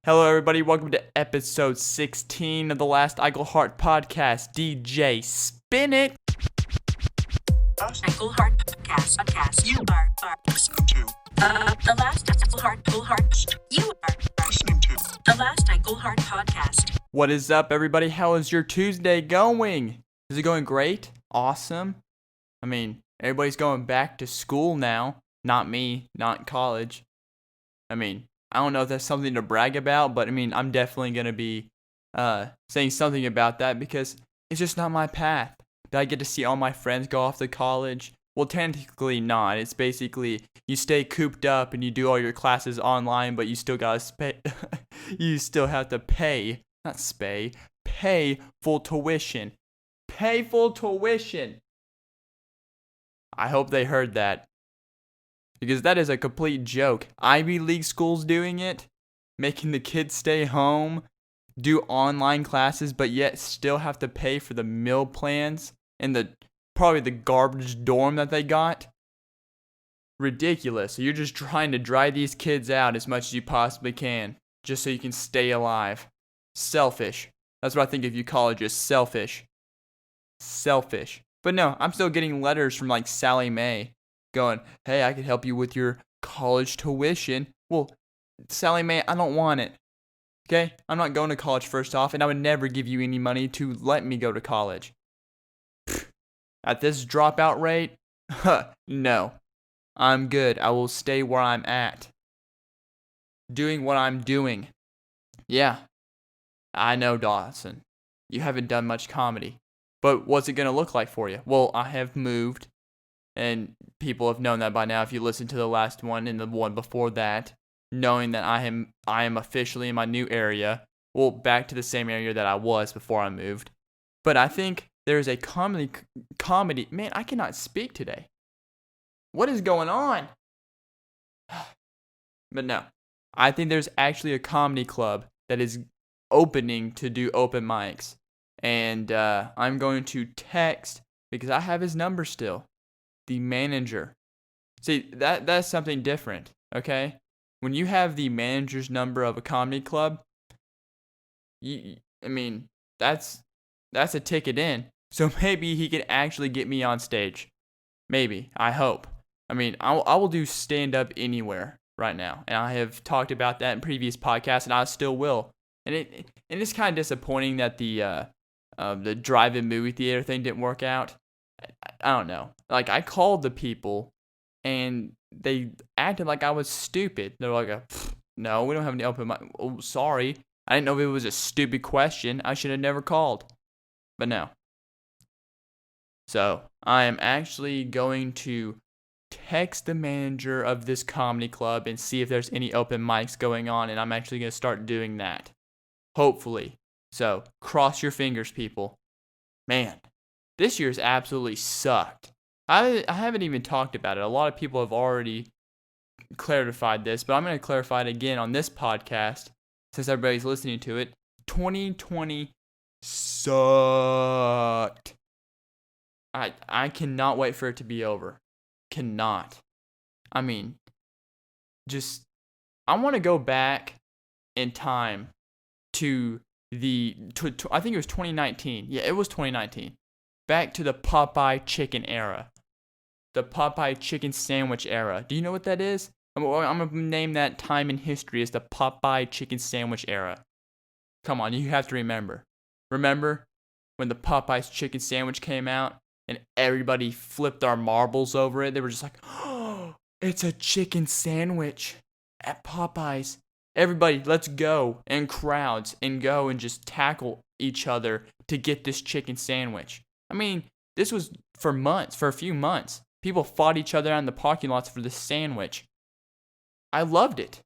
Hello, everybody. Welcome to episode 16 of the Last Eichelhart podcast. DJ, spin it. Last Eichelhart podcast. You are listening to. The Last Eichelhart. You are listening to. The Last Eichelhart podcast. What is up, everybody? How is your Tuesday going? Is it going great? Awesome. I mean, everybody's going back to school now. Not me. Not college. I mean, I don't know if that's something to brag about, but I mean, I'm definitely going to be saying something about that because it's just not my path. Did I get to see all my friends go off to college? Well, technically not. It's basically you stay cooped up and you do all your classes online, but you still got to you still have to pay, not spay, pay full tuition. Pay full tuition. I hope they heard that. Because that is a complete joke. Ivy League schools doing it, making the kids stay home, do online classes, but yet still have to pay for the meal plans and probably the garbage dorm that they got. Ridiculous. So you're just trying to dry these kids out as much as you possibly can, just so you can stay alive. Selfish. That's what I think of you colleges. Selfish. Selfish. But no, I'm still getting letters from like Sally Mae. Going, hey, I could help you with your college tuition. Well, Sally Mae, I don't want it. Okay? I'm not going to college first off, and I would never give you any money to let me go to college. At this dropout rate? No. I'm good. I will stay where I'm at. Doing what I'm doing. Yeah. I know, Dawson. You haven't done much comedy. But what's it going to look like for you? Well, I have moved. And people have known that by now if you listen to the last one and the one before that, knowing that I am officially in my new area, well, back to the same area that I was before I moved. But I think there's a comedy, man, I cannot speak today. What is going on? But no, I think there's actually a comedy club that is opening to do open mics. And I'm going to text, because I have his number still, the manager. See, that's something different, okay? When you have the manager's number of a comedy club, that's a ticket in. So maybe he could actually get me on stage. Maybe. I hope. I mean, I will do stand-up anywhere right now. And I have talked about that in previous podcasts, and I still will. And it's kind of disappointing that the drive-in movie theater thing didn't work out. I don't know. Like, I called the people, and they acted like I was stupid. They're like, no, we don't have any open mic. Oh, sorry. I didn't know if it was a stupid question. I should have never called. But no. So, I am actually going to text the manager of this comedy club and see if there's any open mics going on, and I'm actually going to start doing that. Hopefully. So, cross your fingers, people. Man. This year's absolutely sucked. I haven't even talked about it. A lot of people have already clarified this, but I'm going to clarify it again on this podcast since everybody's listening to it. 2020 sucked. I cannot wait for it to be over. Cannot. I mean, I want to go back in time to I think it was 2019. Yeah, it was 2019. Back to the Popeye chicken era. The Popeye chicken sandwich era. Do you know what that is? I'm going to name that time in history as the Popeye chicken sandwich era. Come on, you have to remember. Remember when the Popeye's chicken sandwich came out and everybody flipped our marbles over it? They were just like, oh, it's a chicken sandwich at Popeye's. Everybody, let's go. And crowds. And go and just tackle each other to get this chicken sandwich. I mean, this was for a few months. People fought each other out in the parking lots for the sandwich. I loved it.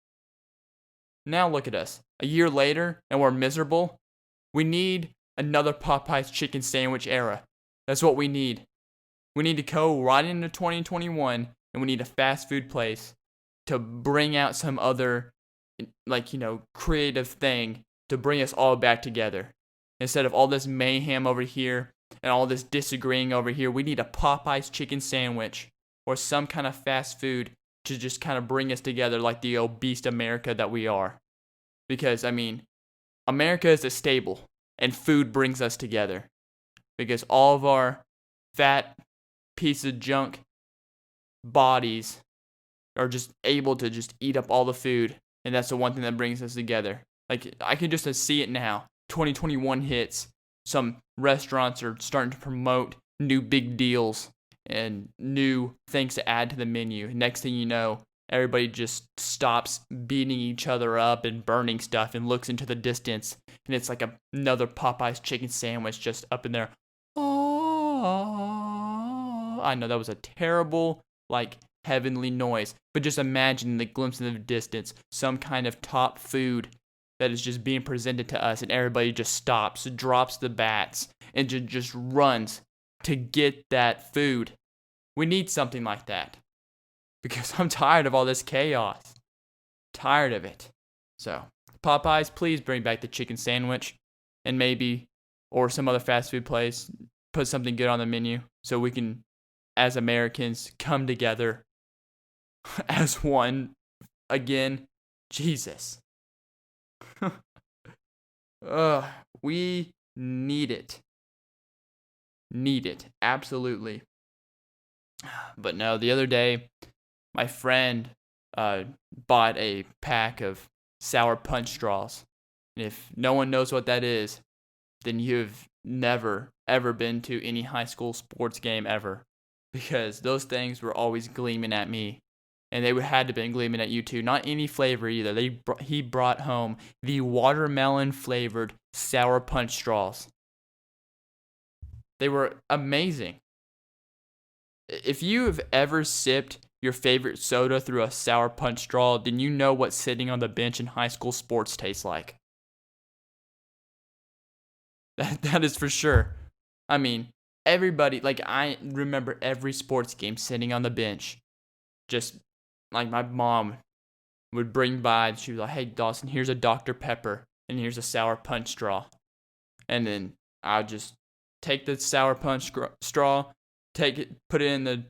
Now look at us. A year later, and we're miserable. We need another Popeye's chicken sandwich era. That's what we need. We need to go right into 2021, and we need a fast food place to bring out some other, creative thing to bring us all back together. Instead of all this mayhem over here, and all this disagreeing over here, we need a Popeye's chicken sandwich or some kind of fast food to just kind of bring us together like the obese America that we are. Because, America is a stable, and food brings us together. Because all of our fat piece of junk bodies are just able to just eat up all the food, and that's the one thing that brings us together. Like, I can just see it now. 2021 hits. Some restaurants are starting to promote new big deals and new things to add to the menu. Next thing you know, everybody just stops beating each other up and burning stuff and looks into the distance, and it's like another Popeye's chicken sandwich just up in there. Oh, I know that was a terrible, heavenly noise, but just imagine the glimpse in the distance, some kind of top food that is just being presented to us, and everybody just stops, drops the bats, and just runs to get that food. We need something like that, because I'm tired of all this chaos. Tired of it. So, Popeyes, please bring back the chicken sandwich, and maybe, or some other fast food place, put something good on the menu so we can, as Americans, come together as one again. Jesus. We need it. Need it. Absolutely. But no, the other day, my friend bought a pack of sour punch straws. And if no one knows what that is, then you've never, ever been to any high school sports game ever. Because those things were always gleaming at me. And they had to have been gleaming at you too. Not any flavor either. He brought home the watermelon flavored sour punch straws. They were amazing. If you have ever sipped your favorite soda through a sour punch straw, then you know what sitting on the bench in high school sports tastes like. That is for sure. Everybody, I remember every sports game sitting on the bench. Just like my mom would bring by, she was like, "Hey, Dawson, here's a Dr. Pepper, and here's a sour punch straw." And then I would just take the sour punch straw, take it, put it in the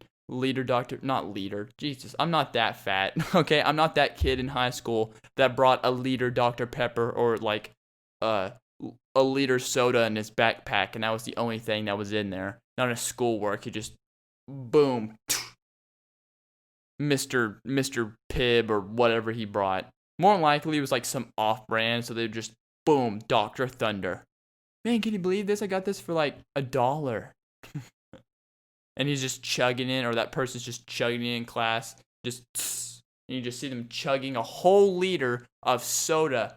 not liter, Jesus, I'm not that fat, okay? I'm not that kid in high school that brought a liter Dr. Pepper or a liter soda in his backpack, and that was the only thing that was in there. Not a schoolwork, you just, boom, Mr. Pibb or whatever he brought. More than likely, it was some off-brand, so they just, boom, Dr. Thunder. Man, can you believe this? I got this for $1. And he's just chugging it, or that person's just chugging it in class. Just, and you just see them chugging a whole liter of soda.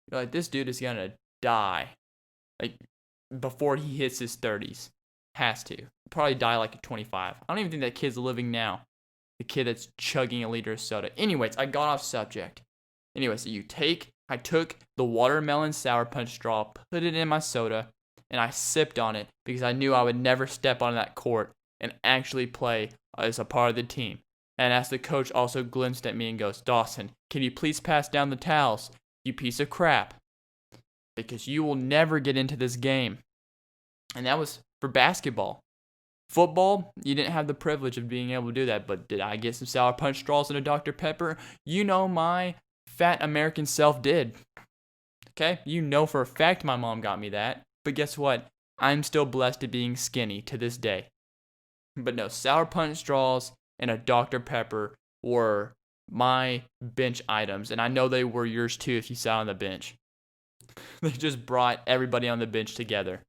You're like, this dude is gonna die. Before he hits his 30s. Has to. Probably die at 25. I don't even think that kid's living now. The kid that's chugging a liter of soda. Anyways, I got off subject. Anyways, I took the watermelon sour punch straw, put it in my soda, and I sipped on it because I knew I would never step on that court and actually play as a part of the team. And as the coach also glimpsed at me and goes, "Dawson, can you please pass down the towels, you piece of crap? Because you will never get into this game." And that was for basketball. Football, you didn't have the privilege of being able to do that, but did I get some sour punch straws and a Dr. Pepper? You know my fat American self did. Okay? You know for a fact my mom got me that. But guess what? I'm still blessed at being skinny to this day. But no, sour punch straws and a Dr. Pepper were my bench items, and I know they were yours too if you sat on the bench. They just brought everybody on the bench together.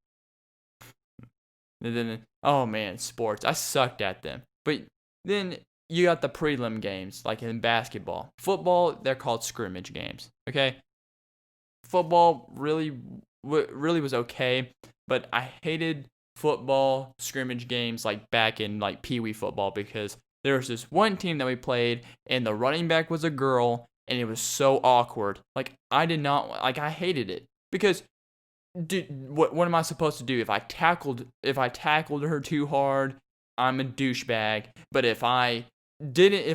And then, oh man, sports. I sucked at them. But then you got the prelim games, like in basketball. Football, they're called scrimmage games, okay? Football really was okay, but I hated football scrimmage games back in Pee Wee football because there was this one team that we played, and the running back was a girl, and it was so awkward. I did not, I hated it because what am I supposed to do if I tackled her too hard? I'm a douchebag. But if I didn't,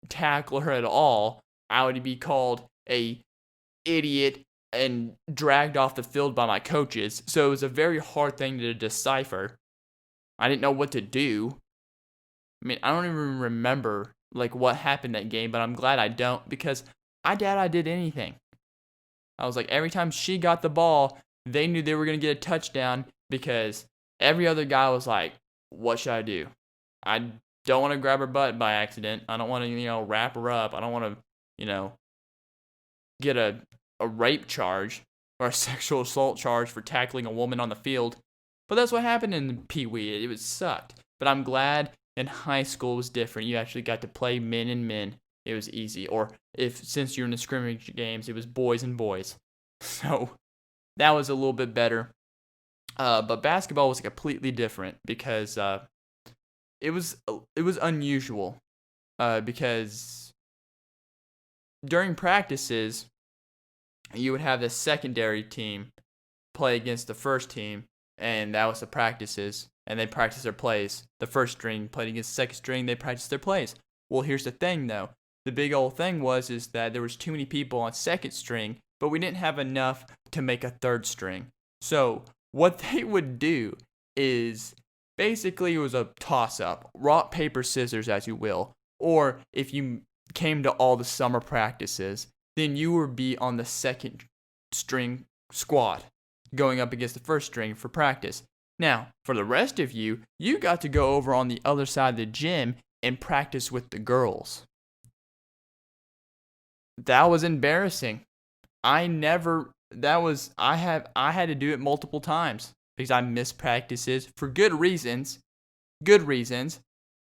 tackle her at all, I would be called a idiot and dragged off the field by my coaches. So it was a very hard thing to decipher. I didn't know what to do. I don't even remember like what happened that game, but I'm glad I don't, because I doubt I did anything. I was like, every time she got the ball, they knew they were going to get a touchdown, because every other guy was like, what should I do? I don't want to grab her butt by accident. I don't want to, wrap her up. I don't want to, get a rape charge or a sexual assault charge for tackling a woman on the field. But that's what happened in Pee Wee. It was sucked. But I'm glad in high school it was different. You actually got to play men and men. It was easy. Or since you're in the scrimmage games, it was boys and boys. So that was a little bit better. But basketball was completely different because it was unusual. Because during practices, you would have the secondary team play against the first team, and that was the practices, and they practice their plays. The first string played against the second string, they practiced their plays. Well, here's the thing, though. The big old thing is that there was too many people on second string, but we didn't have enough to make a third string. So what they would do is basically it was a toss-up, rock, paper, scissors, as you will. Or if you came to all the summer practices, then you would be on the second string squad going up against the first string for practice. Now, for the rest of you, you got to go over on the other side of the gym and practice with the girls. That was embarrassing. I had to do it multiple times because I missed practices for good reasons. Good reasons.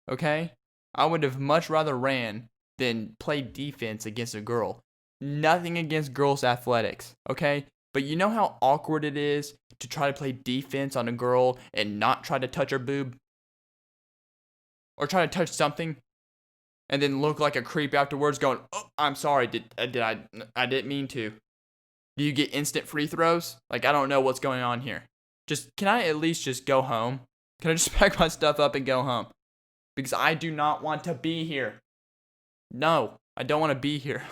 Okay? I would have much rather ran than played defense against a girl. Nothing against girls' athletics, okay? But you know how awkward it is to try to play defense on a girl and not try to touch her boob? Or try to touch something and then look like a creep afterwards going, oh, I'm sorry, I didn't mean to. Do you get instant free throws? Like, I don't know what's going on here. Can I at least just go home? Can I just pack my stuff up and go home? Because I do not want to be here. No, I don't want to be here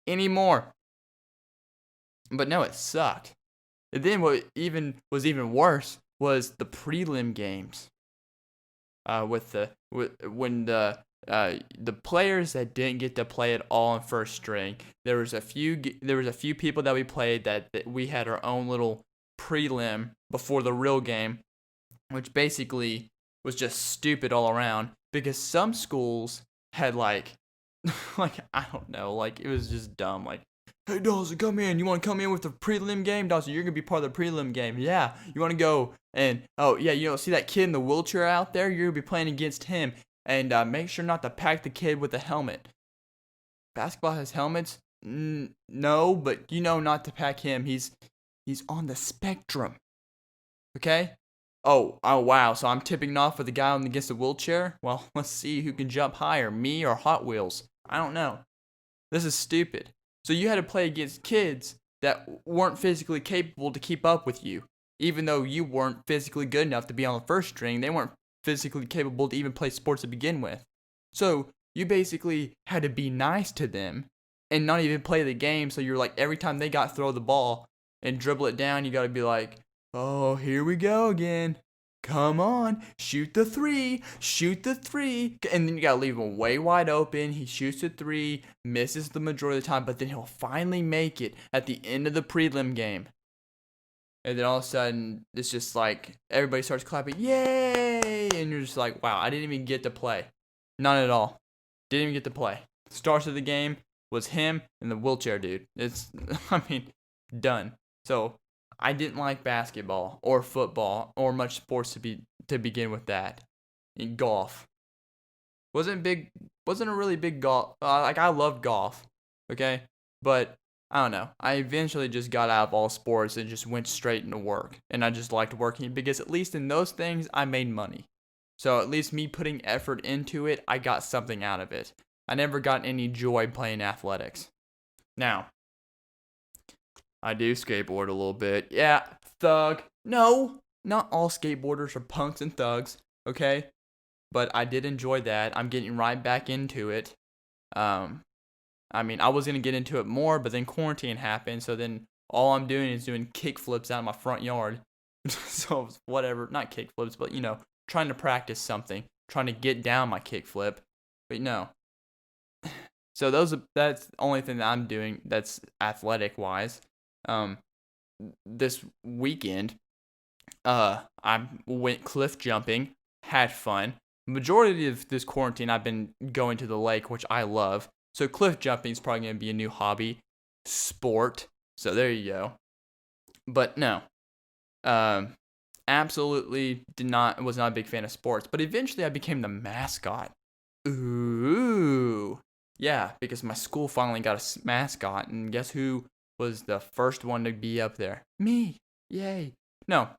anymore. But no, it sucked. And then what was even worse was the prelim games. When the players that didn't get to play at all in first string, there was a few people that we played that we had our own little prelim before the real game, which basically was just stupid all around because some schools had like I don't know, like it was just dumb. Like, hey Dawson, come in. You want to come in with the prelim game? Dawson, you're gonna be part of the prelim game. Yeah, you want to go and see that kid in the wheelchair out there? You're gonna be playing against him, and make sure not to pack the kid with a helmet. Basketball has helmets? No, but not to pack him. He's on the spectrum. Okay. Oh wow. So I'm tipping off with the guy against the wheelchair? Well, let's see who can jump higher, me or Hot Wheels. I don't know. This is stupid. So you had to play against kids that weren't physically capable to keep up with you. Even though you weren't physically good enough to be on the first string, they weren't physically capable to even play sports to begin with. So you basically had to be nice to them and not even play the game. So you're like, every time they got throw the ball and dribble it down, you got to be like, oh, here we go again. Come on, shoot the three. And then you got to leave him way wide open. He shoots the three, misses the majority of the time, but then he'll finally make it at the end of the prelim game. And then all of a sudden, it's just like, everybody starts clapping, yay! And you're just like, wow, I didn't even get to play. Not at all. Didn't even get to play. Stars of the game was him and the wheelchair dude. Done. So, I didn't like basketball or football or much sports to begin with that. And golf. Wasn't a really big golf. I loved golf. Okay? But I don't know. I eventually just got out of all sports and just went straight into work. And I just liked working because at least in those things I made money. So at least me putting effort into it, I got something out of it. I never got any joy playing athletics. Now, I do skateboard a little bit. Yeah, thug. No, not all skateboarders are punks and thugs, okay? But I did enjoy that. I'm getting right back into it. I was going to get into it more, but then quarantine happened, so then all I'm doing is doing kickflips out of my front yard. So, whatever. Not kickflips, but, trying to practice something. Trying to get down my kickflip. But no, So that's the only thing that I'm doing that's athletic wise. This weekend, I went cliff jumping, had fun. Majority of this quarantine, I've been going to the lake, which I love. So cliff jumping is probably gonna be a new hobby, sport. So there you go. But no, absolutely was not a big fan of sports. But eventually, I became the mascot. Ooh, yeah, because my school finally got a mascot, and guess who was the first one to be up there? Me. Yay. No,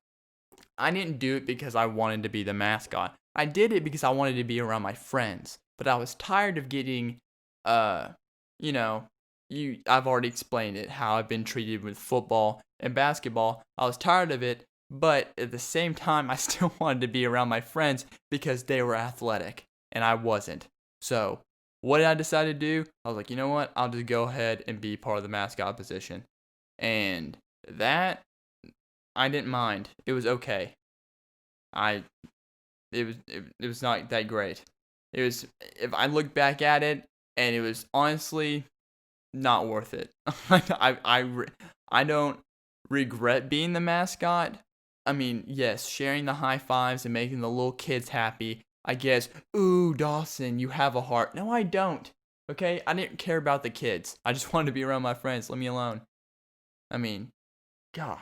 I didn't do it because I wanted to be the mascot. I did it because I wanted to be around my friends. But I was tired of getting, I've already explained it, how I've been treated with football and basketball. I was tired of it, but at the same time, I still wanted to be around my friends because they were athletic, and I wasn't. So, what did I decide to do? I was like, you know what? I'll just go ahead and be part of the mascot position. And that, I didn't mind. It was okay. It was not that great. It was, if I look back at it, and it was honestly not worth it. I don't regret being the mascot. I mean, yes, sharing the high fives and making the little kids happy. I guess, ooh, Dawson, you have a heart. No, I don't. Okay? I didn't care about the kids. I just wanted to be around my friends. Let me alone. I mean, God.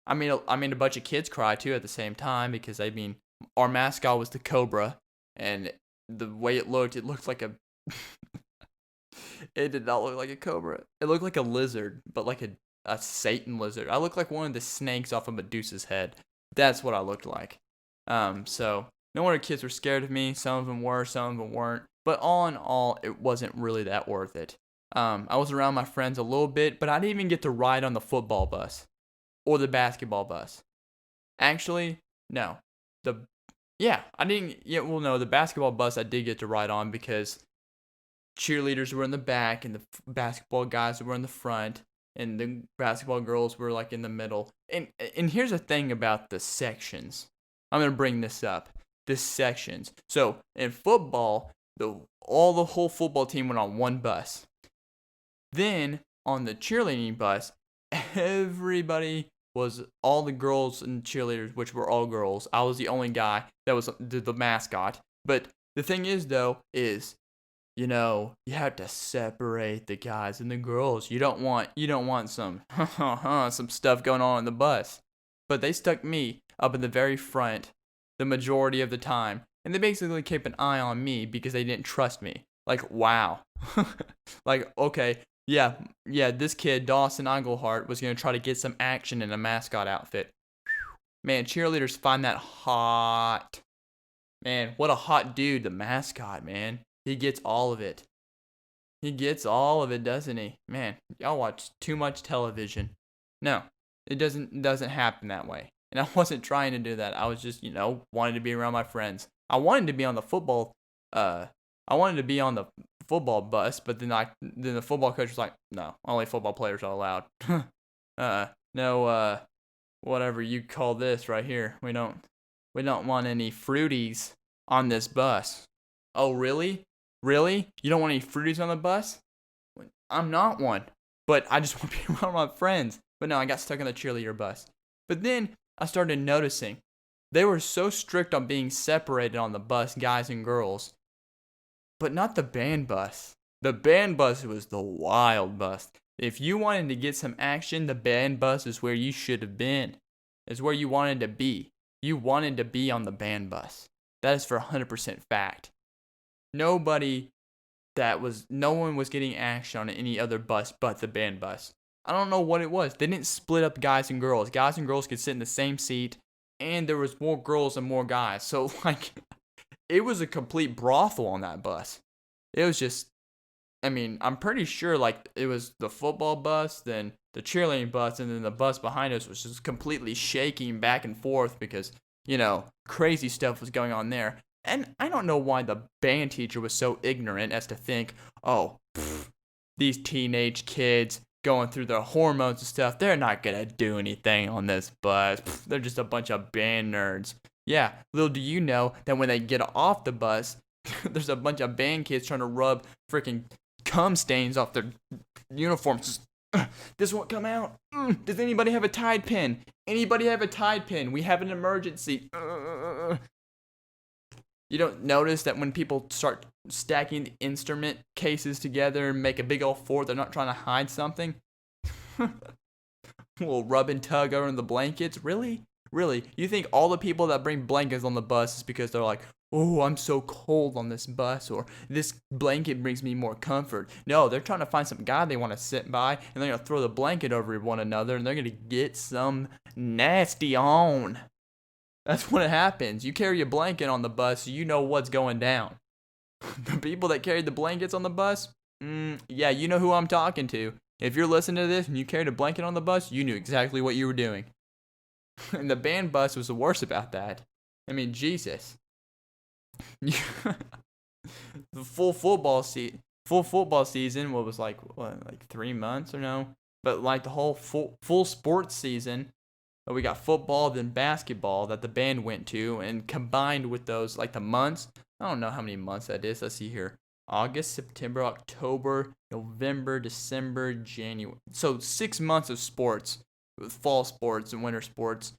I mean, a bunch of kids cry too at the same time because, I mean, our mascot was the cobra, and the way it looked like a... It did not look like a cobra. It looked like a lizard, but like a Satan lizard. I looked like one of the snakes off of Medusa's head. That's what I looked like. So no wonder kids were scared of me. Some of them were, some of them weren't. But all in all, it wasn't really that worth it. I was around my friends a little bit, but I didn't even get to ride on the football bus or the basketball bus. Actually, no. The basketball bus I did get to ride on because cheerleaders were in the back and the basketball guys were in the front and the basketball girls were like in the middle. And here's the thing about the sections. I'm going to bring this up. The sections. So in football, the whole football team went on one bus. Then on the cheerleading bus, everybody was all the girls and cheerleaders, which were all girls. I was the only guy that was the mascot. But the thing is, though, is, you know, you have to separate the guys and the girls. You don't want some some stuff going on the bus. But they stuck me up in the very front the majority of the time. And they basically kept an eye on me because they didn't trust me. Like, wow. Like, okay, yeah, this kid, Dawson Englehart, was going to try to get some action in a mascot outfit. Man, cheerleaders find that hot. Man, what a hot dude, the mascot, man. He gets all of it. He gets all of it, doesn't he? Man, y'all watch too much television. No, it doesn't happen that way. And I wasn't trying to do that. I was just, wanted to be around my friends. I wanted to be on the football bus, but then the football coach was like, no, only football players are allowed. No, whatever you call this right here. We don't want any fruities on this bus. Oh, really? Really? You don't want any fruities on the bus? I'm not one, but I just want to be around my friends. But no, I got stuck on the cheerleader bus. But then I started noticing they were so strict on being separated on the bus, guys and girls, but not the band bus. The band bus was the wild bus. If you wanted to get some action, the band bus is where you should have been. It's where you wanted to be. You wanted to be on the band bus. That is for 100% fact. No one was getting action on any other bus but the band bus. I don't know what it was. They didn't split up guys and girls. Guys and girls could sit in the same seat, and there was more girls and more guys. So, it was a complete brothel on that bus. It was just, I'm pretty sure, it was the football bus, then the cheerleading bus, and then the bus behind us was just completely shaking back and forth because, crazy stuff was going on there. And I don't know why the band teacher was so ignorant as to think, these teenage kids going through their hormones and stuff, they're not going to do anything on this bus. They're just a bunch of band nerds. Yeah, little do you know that when they get off the bus, there's a bunch of band kids trying to rub freaking cum stains off their uniforms. This won't come out. Does anybody have a Tide pen? Anybody have a Tide pen? We have an emergency. You don't notice that when people start stacking the instrument cases together and make a big old fort, they're not trying to hide something? We'll rub and tug over the blankets. Really? Really? You think all the people that bring blankets on the bus is because they're like, oh, I'm so cold on this bus, or this blanket brings me more comfort? No, they're trying to find some guy they want to sit by, and they're going to throw the blanket over one another, and they're going to get some nasty on. That's what happens. You carry a blanket on the bus, so you know what's going down. The people that carried the blankets on the bus, yeah, you know who I'm talking to. If you're listening to this and you carried a blanket on the bus, you knew exactly what you were doing. And the band bus was the worst about that. I mean, Jesus. The full football season, what was like 3 months or no? But like the whole full sports season, we got football, then basketball that the band went to, and combined with those, like the months, I don't know how many months that is. Let's see here. August, September, October, November, December, January. So 6 months of sports, with fall sports and winter sports.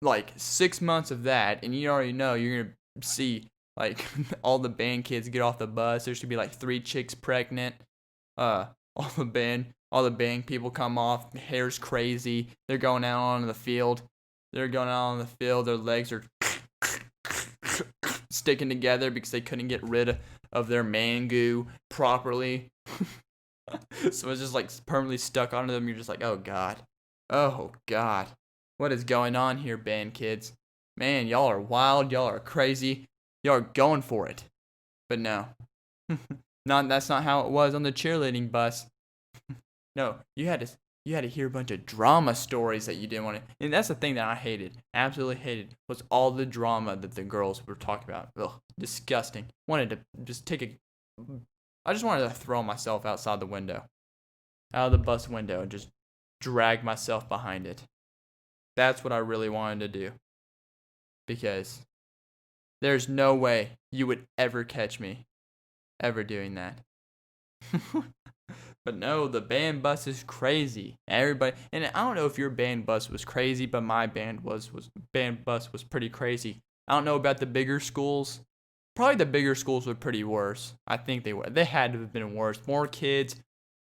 Like 6 months of that, and you already know you're going to see like all the band kids get off the bus. There should be like 3 chicks pregnant. All the band people come off. Hair's crazy. They're going out on the field. Their legs are sticking together because they couldn't get rid of their man goo properly. So it's just like permanently stuck onto them. You're just like, oh God. What is going on here, band kids? Man, y'all are wild. Y'all are crazy. Y'all are going for it. But no. That's not how it was on the cheerleading bus. No, you had to hear a bunch of drama stories that you didn't want to. And that's the thing that I hated, absolutely hated, was all the drama that the girls were talking about. Ugh, disgusting. I just wanted to throw myself outside the window, out of the bus window, and just drag myself behind it. That's what I really wanted to do. Because there's no way you would ever catch me ever doing that. But no, the band bus is crazy. Everybody, and I don't know if your band bus was crazy, but my band bus was pretty crazy. I don't know about the bigger schools. Probably the bigger schools were pretty worse. I think they were. They had to have been worse. More kids,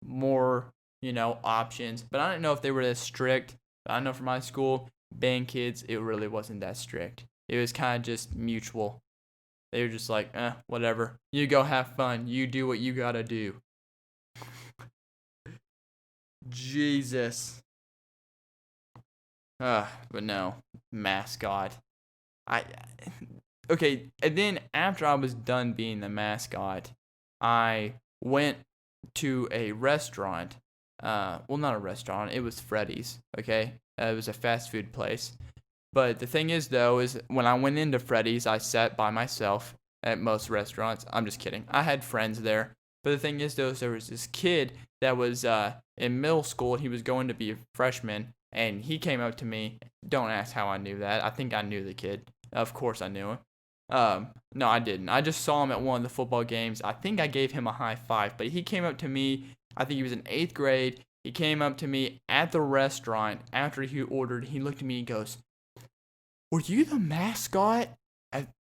more, options. But I don't know if they were as strict. I know for my school, band kids, it really wasn't that strict. It was kind of just mutual. They were just like, whatever. You go have fun. You do what you gotta do. Jesus. But no. Mascot. Okay, and then after I was done being the mascot, I went to a restaurant. Well, not a restaurant. It was Freddy's, okay? It was a fast food place. But the thing is, though, is when I went into Freddy's, I sat by myself at most restaurants. I'm just kidding. I had friends there. But the thing is, though, is there was this kid that was in middle school. He was going to be a freshman, and he came up to me. Don't ask how I knew that. I think I knew the kid. Of course I knew him. No, I didn't. I just saw him at one of the football games. I think I gave him a high five, but he came up to me. I think he was in 8th grade. He came up to me at the restaurant after he ordered. He looked at me and goes, "Were you the mascot?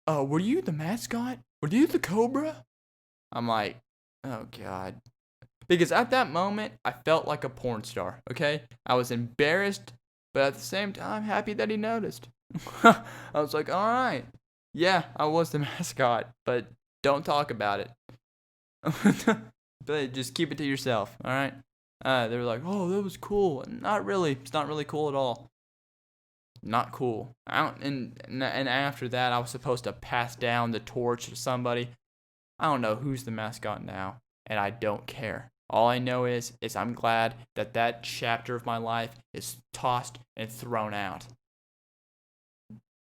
Were you the mascot? Were you the Cobra?" I'm like, oh God. Because at that moment, I felt like a porn star, okay? I was embarrassed, but at the same time, happy that he noticed. I was like, all right. Yeah, I was the mascot, but don't talk about it. But just keep it to yourself, all right? They were like, oh, that was cool. Not really. It's not really cool at all. Not cool. And after that, I was supposed to pass down the torch to somebody. I don't know who's the mascot now, and I don't care. All I know is I'm glad that chapter of my life is tossed and thrown out.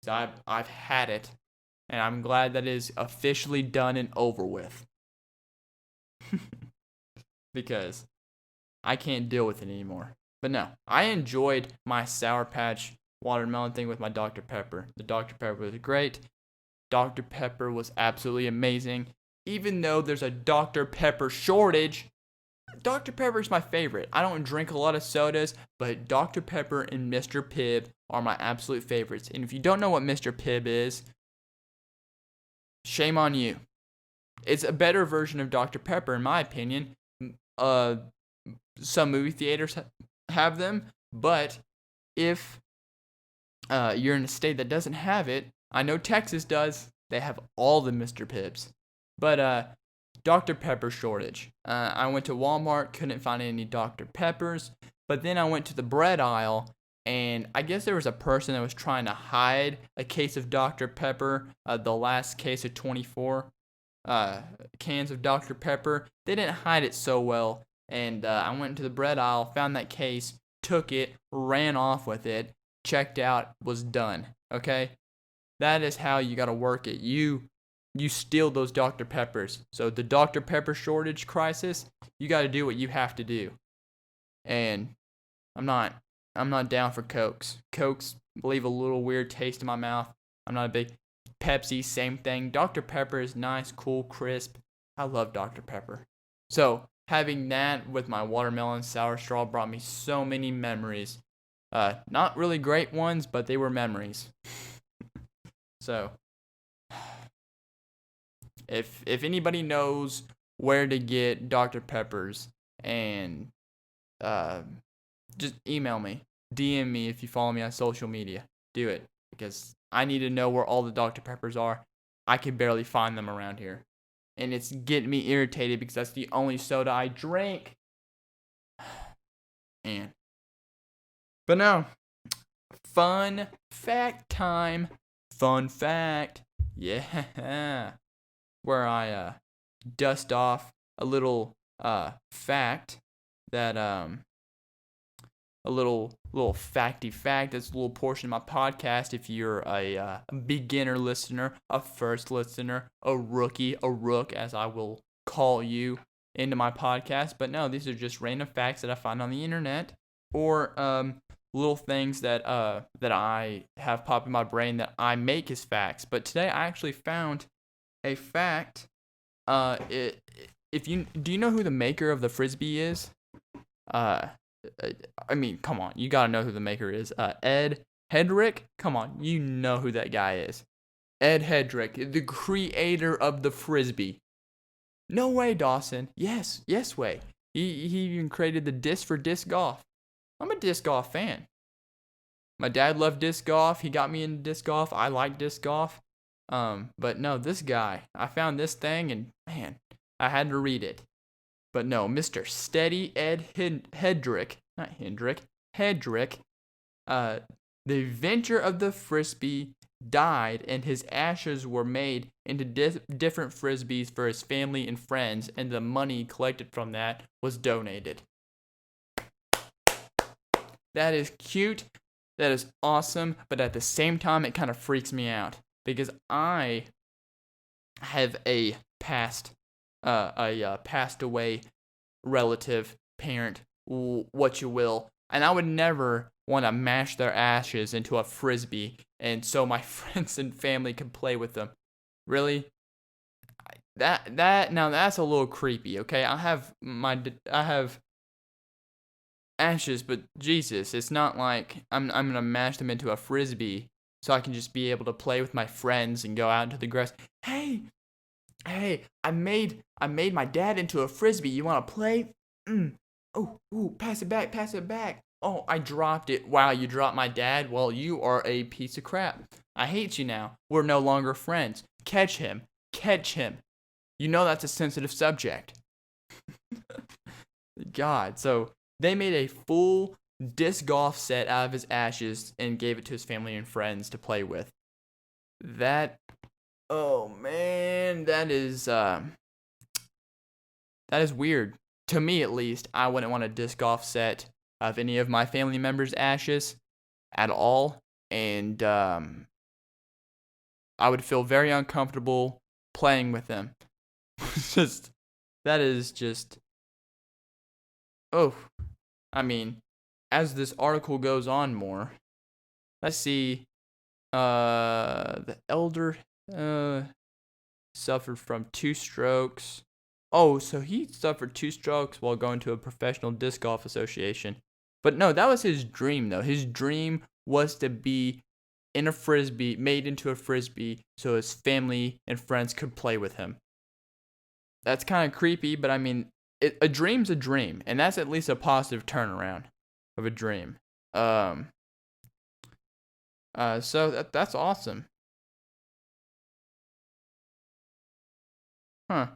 So I've had it, and I'm glad that it is officially done and over with. Because I can't deal with it anymore. But no, I enjoyed my Sour Patch watermelon thing with my Dr. Pepper. The Dr. Pepper was great. Dr. Pepper was absolutely amazing. even though there's a Dr. Pepper shortage, Dr. Pepper is my favorite. I don't drink a lot of sodas, but Dr. Pepper and Mr. Pibb are my absolute favorites. And if you don't know what Mr. Pibb is, shame on you. It's a better version of Dr. Pepper, in my opinion. Some movie theaters have them, but if you're in a state that doesn't have it, I know Texas does. They have all the Mr. Pibbs. But Dr. Pepper shortage. I went to Walmart, couldn't find any Dr. Peppers, but then I went to the bread aisle, and I guess there was a person that was trying to hide a case of Dr. Pepper, the last case of 24 cans of Dr. Pepper. They didn't hide it so well, and I went into the bread aisle, found that case, took it, ran off with it, checked out, was done. Okay? That is how you gotta work it. You steal those Dr. Peppers. So the Dr. Pepper shortage crisis, you gotta do what you have to do. And I'm not down for Cokes. Cokes leave a little weird taste in my mouth. I'm not a big Pepsi, same thing. Dr. Pepper is nice, cool, crisp. I love Dr. Pepper. So having that with my watermelon sour straw brought me so many memories. Not really great ones, but they were memories. So if anybody knows where to get Dr. Peppers, and just email me, DM me if you follow me on social media. Do it, because I need to know where all the Dr. Peppers are. I can barely find them around here, and it's getting me irritated because that's the only soda I drink. But no, fun fact time. Fun fact, yeah, where I dust off a little fact that a little facty fact. That's a little portion of my podcast. If you're a beginner listener, a first listener, a rookie, a rook, as I will call you into my podcast. But no, these are just random facts that I find on the internet, or little things that I have pop in my brain that I make as facts. But today I actually found a fact. Do you know who the maker of the Frisbee is? I mean, come on, you gotta know who the maker is. Ed Hedrick? Come on, you know who that guy is. Ed Hedrick, the creator of the Frisbee. No way, Dawson. Yes way. He even created the disc for disc golf. I'm a disc golf fan. My dad loved disc golf. He got me into disc golf. I like disc golf. But no, this guy, I found this thing, and man, I had to read it. But no, Mr. Steady Ed Hedrick, not Hendrick, Hedrick, the inventor of the Frisbee, died, and his ashes were made into different Frisbees for his family and friends, and the money collected from that was donated. That is cute. That is awesome. But at the same time, it kind of freaks me out, because I have a passed away relative, parent, what you will, and I would never want to mash their ashes into a Frisbee, and so my friends and family can play with them. Really? Now that's a little creepy. Okay, I have ashes, but Jesus, it's not like I'm gonna mash them into a Frisbee so I can just be able to play with my friends and go out into the grass. Hey, I made my dad into a Frisbee. You wanna play? Oh, pass it back. Oh, I dropped it. Wow, you dropped my dad? Well, you are a piece of crap. I hate you now. We're no longer friends. Catch him. You know that's a sensitive subject. God, so they made a full disc golf set out of his ashes and gave it to his family and friends to play with. Oh man, that is weird. To me, at least, I wouldn't want a disc golf set of any of my family members' ashes at all, and I would feel very uncomfortable playing with them. That is just. Oh, I mean, as this article goes on more, let's see. The elder. suffered from 2 strokes. Oh, so he suffered 2 strokes while going to a professional disc golf association. But no, that was his dream, though. His dream was to be in a frisbee, made into a frisbee, so his family and friends could play with him. That's kind of creepy, but I mean, a dream's a dream, and that's at least a positive turnaround of a dream. So that's awesome. Huh.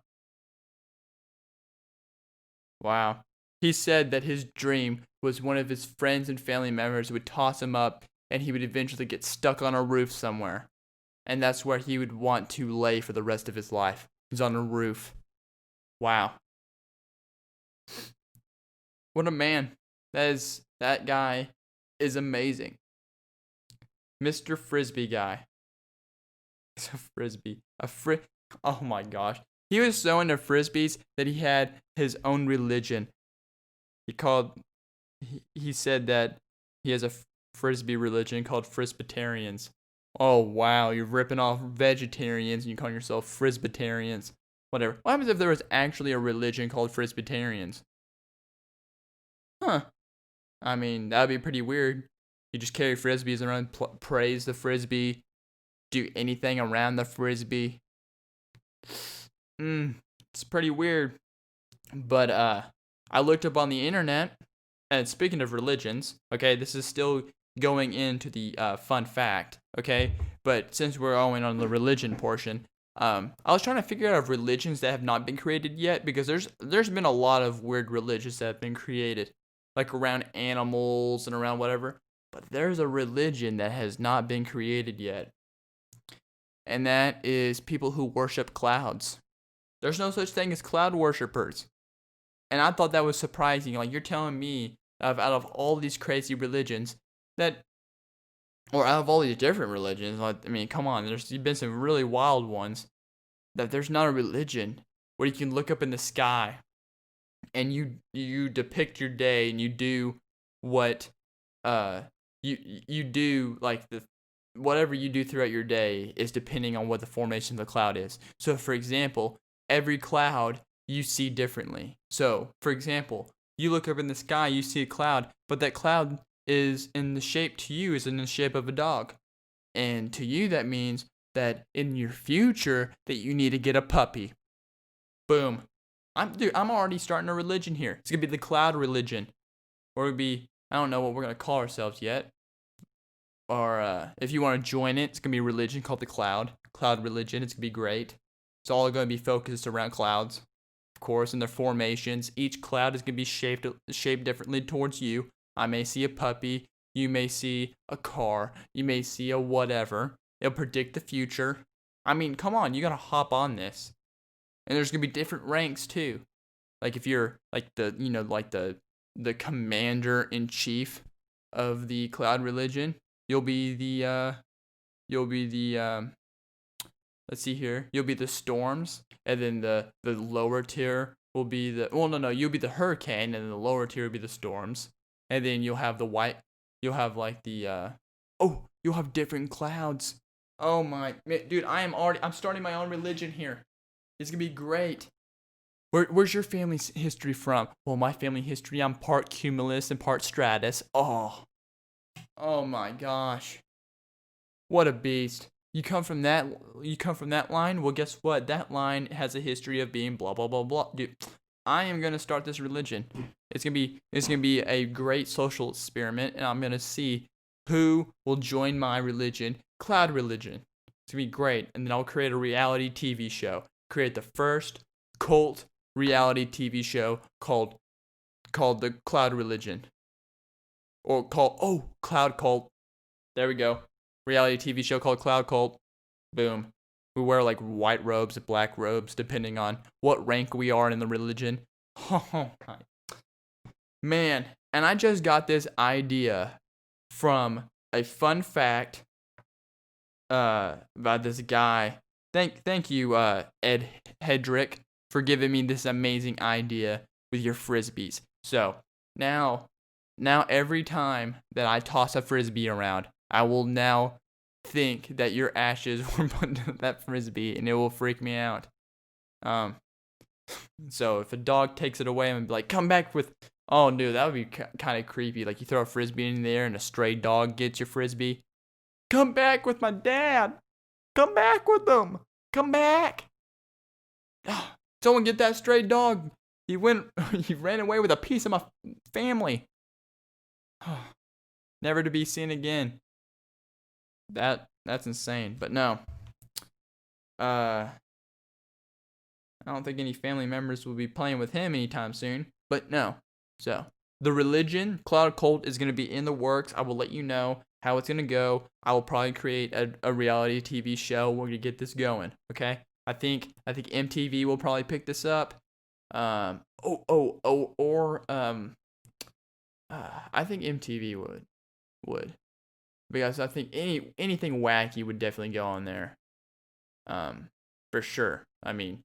Wow. He said that his dream was one of his friends and family members would toss him up and he would eventually get stuck on a roof somewhere. And that's where he would want to lay for the rest of his life. He's on a roof. Wow. What a man. That guy is amazing. Mr. Frisbee guy. It's a frisbee. Oh my gosh. He was so into frisbees that he had his own religion. He said that he has a frisbee religion called Frisbetarians. Oh wow, you're ripping off vegetarians and you call yourself Frisbetarians. Whatever. What happens if there was actually a religion called Frisbetarians? Huh. I mean, that'd be pretty weird. You just carry frisbees around, praise the frisbee, do anything around the frisbee. It's pretty weird. But I looked up on the internet, and speaking of religions, okay, this is still going into the fun fact, okay? But since we're going on the religion portion, I was trying to figure out religions that have not been created yet, because there's been a lot of weird religions that have been created, like around animals and around whatever. But there's a religion that has not been created yet, and that is people who worship clouds. There's no such thing as cloud worshippers. And I thought that was surprising. Like, you're telling me out of all these crazy religions or out of all these different religions, like, I mean, come on, there's been some really wild ones, that there's not a religion where you can look up in the sky and you depict your day and you do what you do, like whatever you do throughout your day is depending on what the formation of the cloud is. So for example, every cloud you see differently. So for example, you look up in the sky, you see a cloud, but that cloud is in the shape of a dog. And to you that means that in your future that you need to get a puppy. Boom. I'm already starting a religion here. It's going to be the cloud religion. Or it'll be, I don't know what we're going to call ourselves yet. Or if you want to join it, it's going to be a religion called the cloud religion. It's going to be great. It's all going to be focused around clouds, of course, and their formations. Each cloud is going to be shaped differently towards you. I may see a puppy. You may see a car. You may see a whatever. It'll predict the future. I mean, come on, you got to hop on this. And there's going to be different ranks too. Like if you're like the commander in chief of the cloud religion, you'll be the let's see here. You'll be the storms, and then the lower tier will be you'll be the hurricane, and then the lower tier will be the storms. And then you'll have you'll have different clouds. Oh my, dude, I'm starting my own religion here. It's gonna be great. Where's your family's history from? Well, my family history, I'm part cumulus and part stratus. Oh my gosh. What a beast. You come from that line? Well, guess what? That line has a history of being blah blah blah blah. Dude, I am gonna start this religion. It's gonna be a great social experiment, and I'm gonna see who will join my religion, cloud religion. It's gonna be great, and then I'll create a reality TV show. Create the first cult reality TV show called the Cloud Religion, or Cloud Cult. There we go. Reality TV show called Cloud Cult. Boom. We wear like white robes, black robes, depending on what rank we are in the religion. Oh my man! And I just got this idea from a fun fact about this guy. Thank you, Ed Hedrick, for giving me this amazing idea with your frisbees. So now every time that I toss a frisbee around, I will now think that your ashes were put into that Frisbee, and it will freak me out. So if a dog takes it away, I'm gonna be like, come back with, oh, dude, that would be kind of creepy. Like, you throw a Frisbee in there and a stray dog gets your Frisbee. Come back with my dad. Come back with them. Come back. Someone get that stray dog. He ran away with a piece of my family. Never to be seen again. That's insane. But no. I don't think any family members will be playing with him anytime soon. But no. So, the religion, Cloud Cult, is going to be in the works. I will let you know how it's going to go. I will probably create a reality TV show. We're going to get this going. Okay? I think MTV will probably pick this up. I think MTV would. Because I think anything wacky would definitely go on there. For sure. I mean,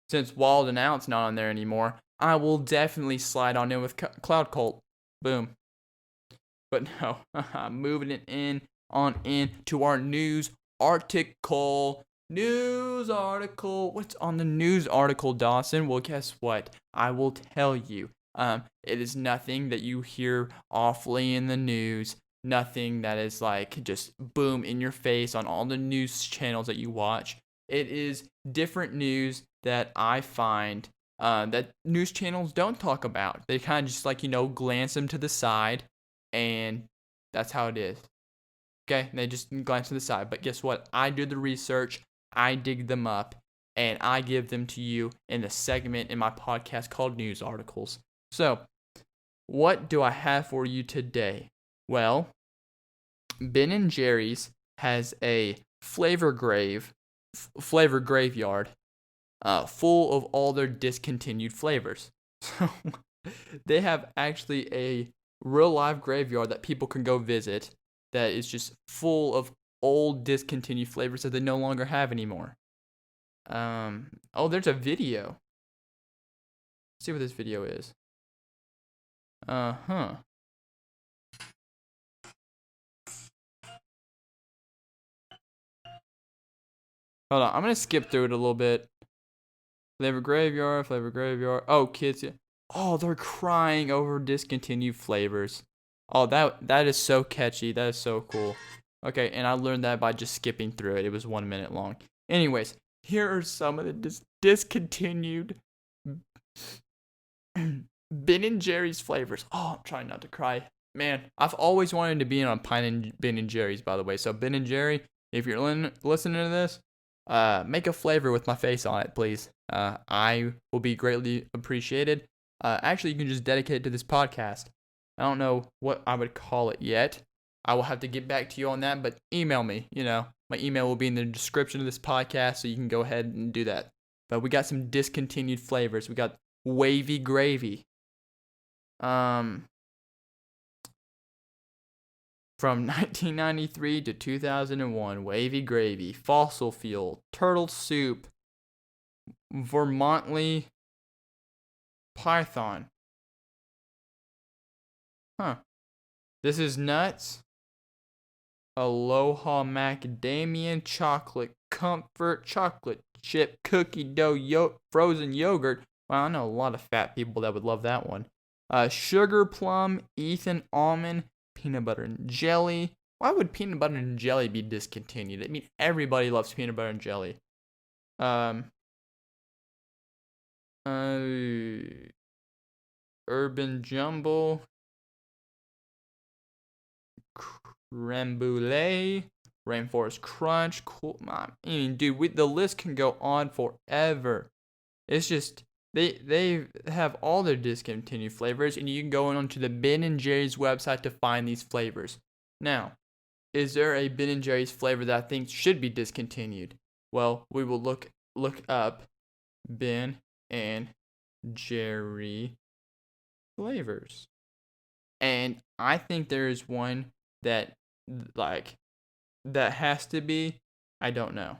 since Wild and Out's not on there anymore, I will definitely slide on in with Cloud Cult. Boom. But no, moving it on to our news article. News article. What's on the news article, Dawson? Well, guess what? I will tell you. It is nothing that you hear awfully in the news. Nothing that is like just boom in your face on all the news channels that you watch. It is different news that I find that news channels don't talk about. They kind of just like, glance them to the side, and that's how it is. Okay? They just glance to the side. But guess what? I do the research, I dig them up, and I give them to you in the segment in my podcast called News Articles. So, what do I have for you today? Well, Ben & Jerry's has a flavor graveyard full of all their discontinued flavors. So they have actually a real live graveyard that people can go visit that is just full of old discontinued flavors that they no longer have anymore. There's a video. Let's see what this video is. Hold on, I'm gonna skip through it a little bit. Flavor graveyard. Oh, kids. Oh, they're crying over discontinued flavors. Oh, that is so catchy. That is so cool. Okay, and I learned that by just skipping through it. It was 1 minute long. Anyways, here are some of the discontinued Ben & Jerry's flavors. Oh, I'm trying not to cry. Man, I've always wanted to be on Ben & Jerry's, by the way. So, Ben & Jerry, if you're listening to this, make a flavor with my face on it, please. I will be greatly appreciated. Actually, you can just dedicate it to this podcast. I don't know what I would call it yet. I will have to get back to you on that, but email me. My email will be in the description of this podcast, so you can go ahead and do that. But we got some discontinued flavors. We got wavy gravy. From 1993 to 2001, wavy gravy, fossil fuel, turtle soup, Vermontly python. This is nuts. Aloha macadamia chocolate comfort chocolate chip cookie dough frozen yogurt. Well, I know a lot of fat people that would love that one. Sugar plum, Ethan almond, peanut butter and jelly. Why would peanut butter and jelly be discontinued? I mean, everybody loves peanut butter and jelly. Urban jumble, creme brulee, rainforest crunch. Cool. I mean, dude, the list can go on forever. It's just they have all their discontinued flavors, and you can go onto the Ben & Jerry's website to find these flavors. Now, is there a Ben & Jerry's flavor that I think should be discontinued? Well, we will look up Ben & Jerry flavors. And I think there is one that has to be, I don't know.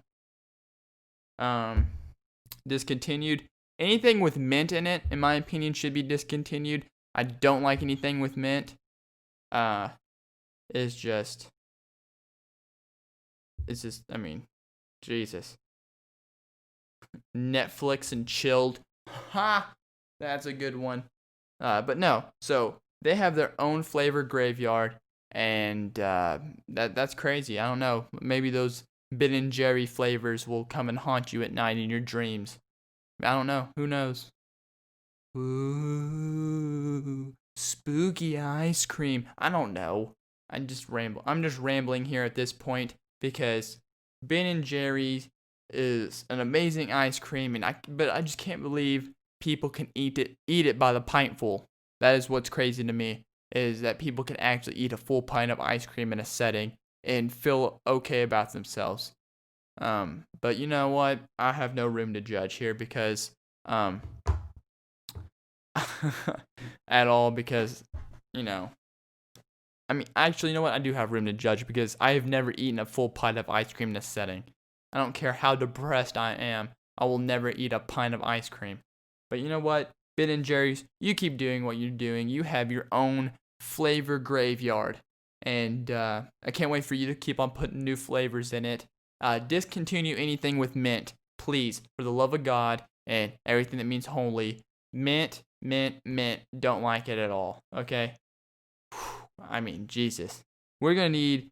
Discontinued. Anything with mint in it, in my opinion, should be discontinued. I don't like anything with mint. It's just it's just, I mean, Jesus. Netflix and chilled. Ha! That's a good one. But no, so they have their own flavor graveyard, and that's crazy. I don't know. Maybe those Ben and Jerry flavors will come and haunt you at night in your dreams. I don't know. Who knows? Ooh, spooky ice cream. I don't know. I'm just rambling here at this point because Ben and Jerry's is an amazing ice cream, but I just can't believe people can eat it by the pintful. That is what's crazy to me, is that people can actually eat a full pint of ice cream in a setting and feel okay about themselves. But you know what? I have no room to judge here because at all, because I mean, actually, you know what? I do have room to judge because I have never eaten a full pint of ice cream in a setting. I don't care how depressed I am. I will never eat a pint of ice cream. But you know what? Ben and Jerry's, you keep doing what you're doing. You have your own flavor graveyard. And I can't wait for you to keep on putting new flavors in it. Discontinue anything with mint, please, for the love of God and everything that means holy. Mint. Don't like it at all. Okay? I mean, Jesus. We're gonna need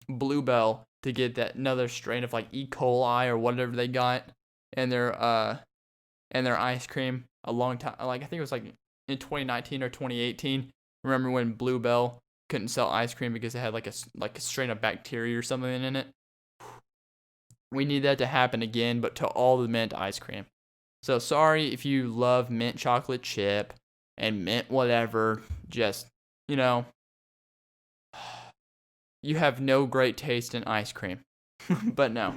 Bluebell to get that another strain of like E. coli or whatever they got in their ice cream a long time. Like I think it was like in 2019 or 2018. Remember when Bluebell couldn't sell ice cream because it had like a strain of bacteria or something in it? We need that to happen again, but to all the mint ice cream. So sorry if you love mint chocolate chip and mint whatever. Just you have no great taste in ice cream. But no.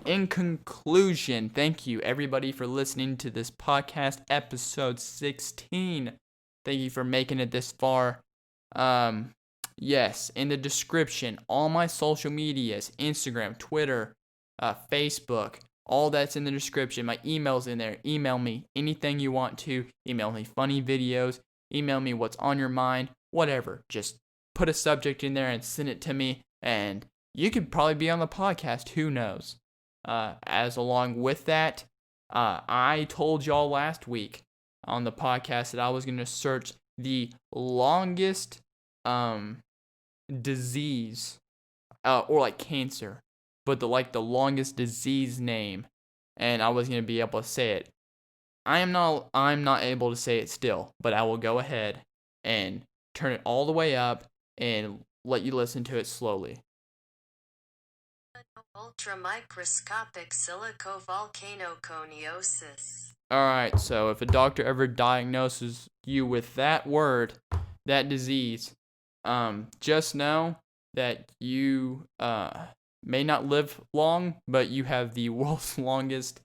In conclusion, thank you everybody for listening to this podcast, episode 16. Thank you for making it this far. Yes, in the description, all my social medias, Instagram, Twitter, Facebook, all that's in the description. My email's in there. Email me anything you want to. Email me funny videos. Email me what's on your mind. Whatever. Just put a subject in there and send it to me, and you could probably be on the podcast. Who knows? As along with that, I told y'all last week on the podcast that I was going to search the longest disease, or like cancer, but the longest disease name, and I was going to be able to say it. I'm not able to say it still, but I will go ahead and turn it all the way up and let you listen to it slowly. Ultramicroscopic silicovolcanoconiosis. Alright, so if a doctor ever diagnoses you with that word, that disease, just know that you may not live long, but you have the world's longest,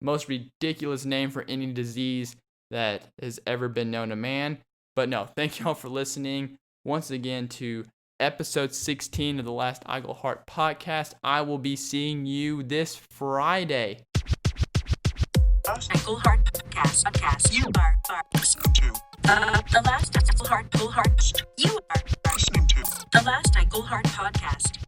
most ridiculous name for any disease that has ever been known to man. But no, thank y'all for listening once again to episode 16 of the Last Eagle Heart podcast. I will be seeing you this Friday. Eagle Heart podcast. You are listening to the Last Eagle Heart. You are listening to the Last Eagle Heart podcast.